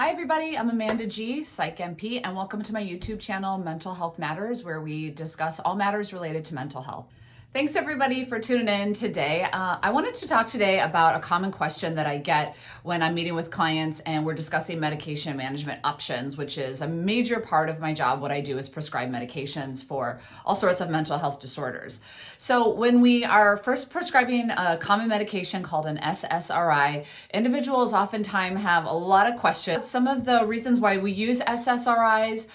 Hi everybody, I'm Amanda G, Psych MP, and welcome to my YouTube channel, Mental Health Matters, where we discuss all matters related to mental health. Thanks everybody for tuning in today. I wanted to talk today about a common question that I get when I'm meeting with clients and we're discussing medication management options, which is a major part of my job. What I do is prescribe medications for all sorts of mental health disorders. So when we are first prescribing a common medication called an SSRI, individuals oftentimes have a lot of questions. Some of the reasons why we use SSRIs,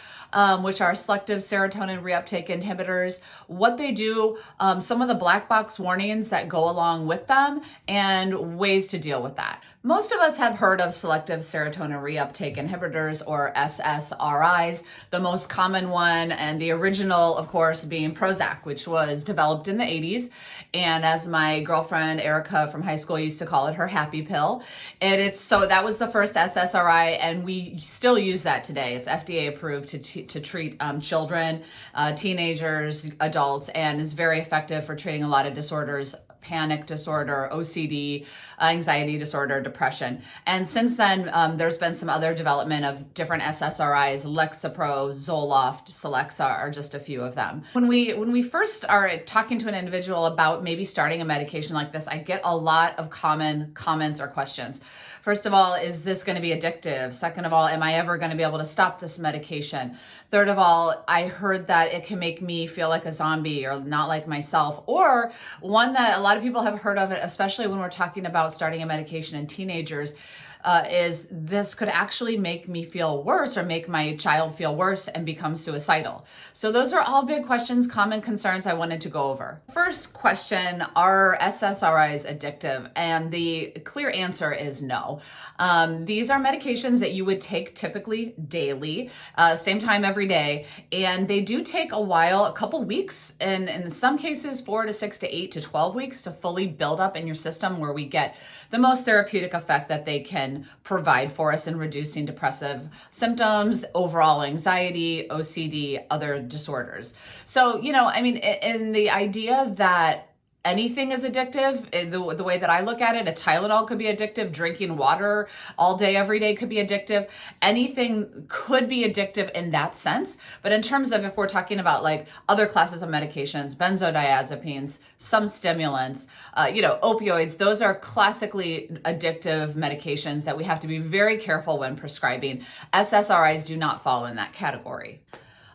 which are selective serotonin reuptake inhibitors, what they do, some of the black box warnings that go along with them, and ways to deal with that. Most of us have heard of selective serotonin reuptake inhibitors, or SSRIs, the most common one and the original, of course, being Prozac, which was developed in the 80s. And as my girlfriend Erica from high school used to call it, her happy pill. And so that was the first SSRI, and we still use that today. It's FDA approved to treat children, teenagers, adults, and is very effective for treating a lot of disorders: panic disorder, OCD, anxiety disorder, depression. And since then, there's been some other development of different SSRIs. Lexapro, Zoloft, Celexa are just a few of them. When we first are talking to an individual about maybe starting a medication like this, I get a lot of common comments or questions. First of all, is this going to be addictive? Second of all, am I ever going to be able to stop this medication? Third of all, I heard that it can make me feel like a zombie or not like myself. Or one that a lot of people have heard of, especially when we're talking about starting a medication in teenagers, is this could actually make me feel worse or make my child feel worse and become suicidal. So those are all big questions, common concerns I wanted to go over. First question, are SSRIs addictive? And the clear answer is no. These are medications that you would take typically daily, same time every day, and they do take a while, a couple weeks, and in some cases 4 to 6 to 8 to 12 weeks to fully build up in your system, where we get the most therapeutic effect that they can provide for us in reducing depressive symptoms, overall anxiety, OCD, other disorders. So, in the idea that anything is addictive, the way that I look at it, a Tylenol could be addictive, drinking water all day, every day could be addictive. Anything could be addictive in that sense. But in terms of if we're talking about like other classes of medications, benzodiazepines, some stimulants, opioids, those are classically addictive medications that we have to be very careful when prescribing. SSRIs do not fall in that category.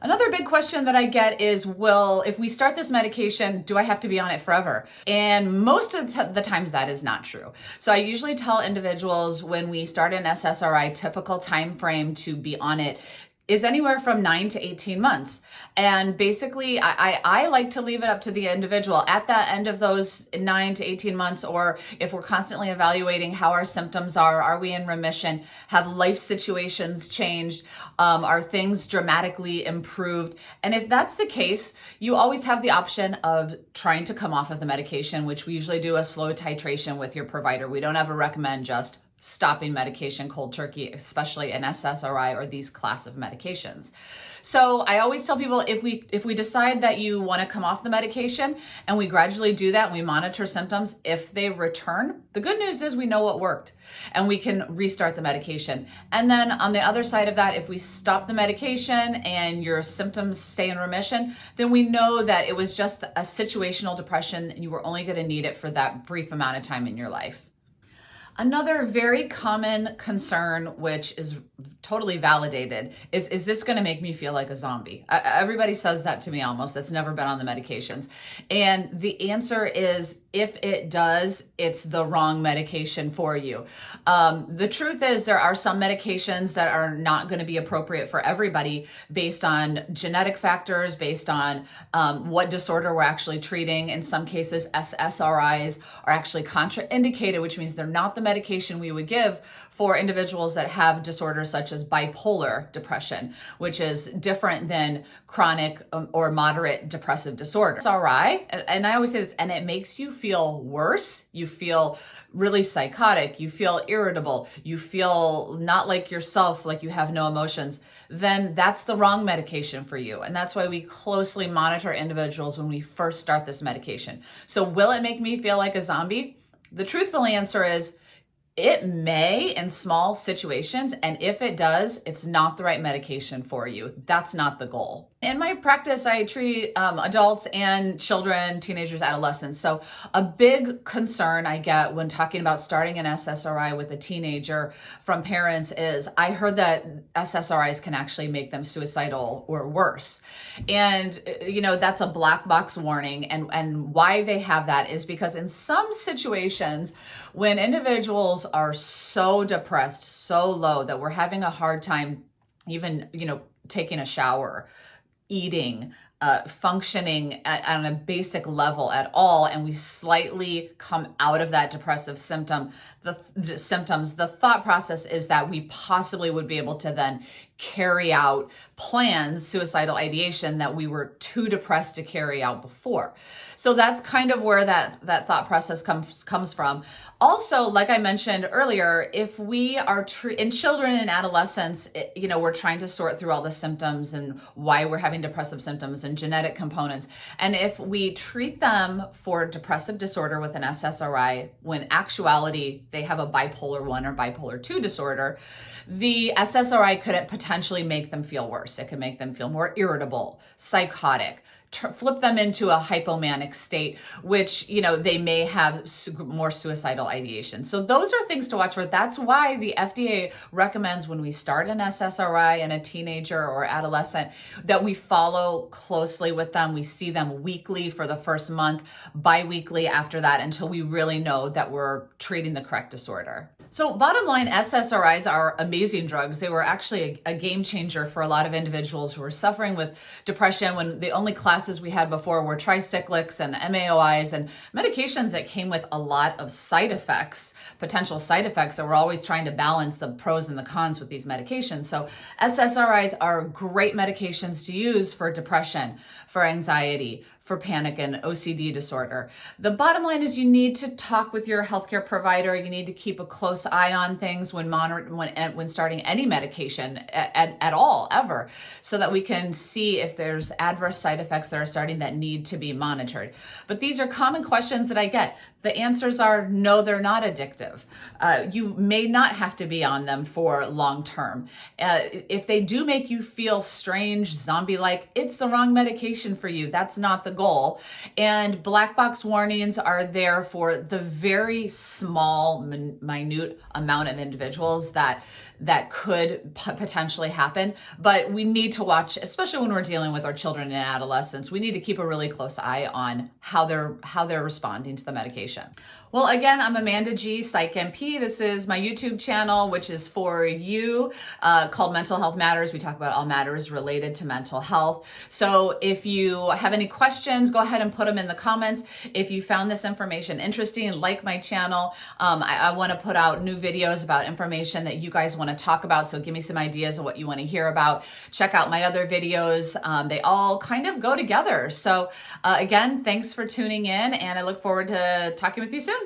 Another big question that I get is, well, if we start this medication, do I have to be on it forever? And most of the times that is not true. So I usually tell individuals when we start an SSRI, typical time frame to be on it is anywhere from 9 to 18 months. And basically, I like to leave it up to the individual at the end of those 9 to 18 months, or if we're constantly evaluating how our symptoms are we in remission? Have life situations changed? Are things dramatically improved? And if that's the case, you always have the option of trying to come off of the medication, which we usually do a slow titration with your provider. We don't ever recommend just stopping medication cold turkey, especially an SSRI or these class of medications. So I always tell people, if we decide that you want to come off the medication and we gradually do that and we monitor symptoms, if they return, the good news is we know what worked and we can restart the medication. And then on the other side of that, if we stop the medication and your symptoms stay in remission, then we know that it was just a situational depression and you were only going to need it for that brief amount of time in your life. Another very common concern, which is totally validated, is this going to make me feel like a zombie? Everybody says that to me almost, that's never been on the medications. And the answer is, if it does, it's the wrong medication for you. The truth is, there are some medications that are not going to be appropriate for everybody based on genetic factors, based on what disorder we're actually treating. In some cases, SSRIs are actually contraindicated, which means they're not the medication we would give for individuals that have disorders such as bipolar depression, which is different than chronic or moderate depressive disorder. SSRI, and I always say this, and it makes you feel worse. You feel really psychotic. You feel irritable. You feel not like yourself, like you have no emotions. Then that's the wrong medication for you. And that's why we closely monitor individuals when we first start this medication. So will it make me feel like a zombie? The truthful answer is, It may in small situations, and if it does, it's not the right medication for you. That's not the goal. In my practice, I treat adults and children, teenagers, adolescents. So a big concern I get when talking about starting an SSRI with a teenager from parents is, I heard that SSRIs can actually make them suicidal or worse. And, that's a black box warning. And why they have that is because in some situations, when individuals are so depressed, so low that we're having a hard time even, taking a shower, eating, functioning on a basic level at all, and we slightly come out of that depressive symptoms, the thought process is that we possibly would be able to then carry out plans, suicidal ideation, that we were too depressed to carry out before. So that's kind of where that thought process comes from. Also, like I mentioned earlier, if we are in children and adolescents, we're trying to sort through all the symptoms and why we're having depressive symptoms and genetic components. And if we treat them for depressive disorder with an SSRI, when actuality they have a bipolar 1 or bipolar 2 disorder, the SSRI could potentially make them feel worse. It could make them feel more irritable, psychotic, flip them into a hypomanic state, which, they may have more suicidal ideation. So those are things to watch for. That's why the FDA recommends when we start an SSRI in a teenager or adolescent that we follow closely with them. We see them weekly for the first month, bi-weekly after that, until we really know that we're treating the correct disorder. So bottom line, SSRIs are amazing drugs. They were actually a game changer for a lot of individuals who were suffering with depression, when the only classes we had before were tricyclics and MAOIs and medications that came with a lot of side effects, potential side effects, that we're always trying to balance the pros and the cons with these medications. So SSRIs are great medications to use for depression, for anxiety, for panic and OCD disorder. The bottom line is you need to talk with your healthcare provider. You need to keep a close eye on things when starting any medication at all, ever, so that we can see if there's adverse side effects that are starting that need to be monitored. But these are common questions that I get. The answers are no, they're not addictive. You may not have to be on them for long term. If they do make you feel strange, zombie-like, it's the wrong medication for you. That's not the goal. And black box warnings are there for the very small, minute amount of individuals that could potentially happen. But we need to watch, especially when we're dealing with our children and adolescents, we need to keep a really close eye on how they're responding to the medication. Well, again, I'm Amanda G, Psych MP. This is my YouTube channel, which is for you, called Mental Health Matters. We talk about all matters related to mental health. So if you have any questions, go ahead and put them in the comments. If you found this information interesting, like my channel. I want to put out new videos about information that you guys want to talk about. So give me some ideas of what you want to hear about. Check out my other videos. They all kind of go together. So again, thanks for tuning in, and I look forward to talking with you soon.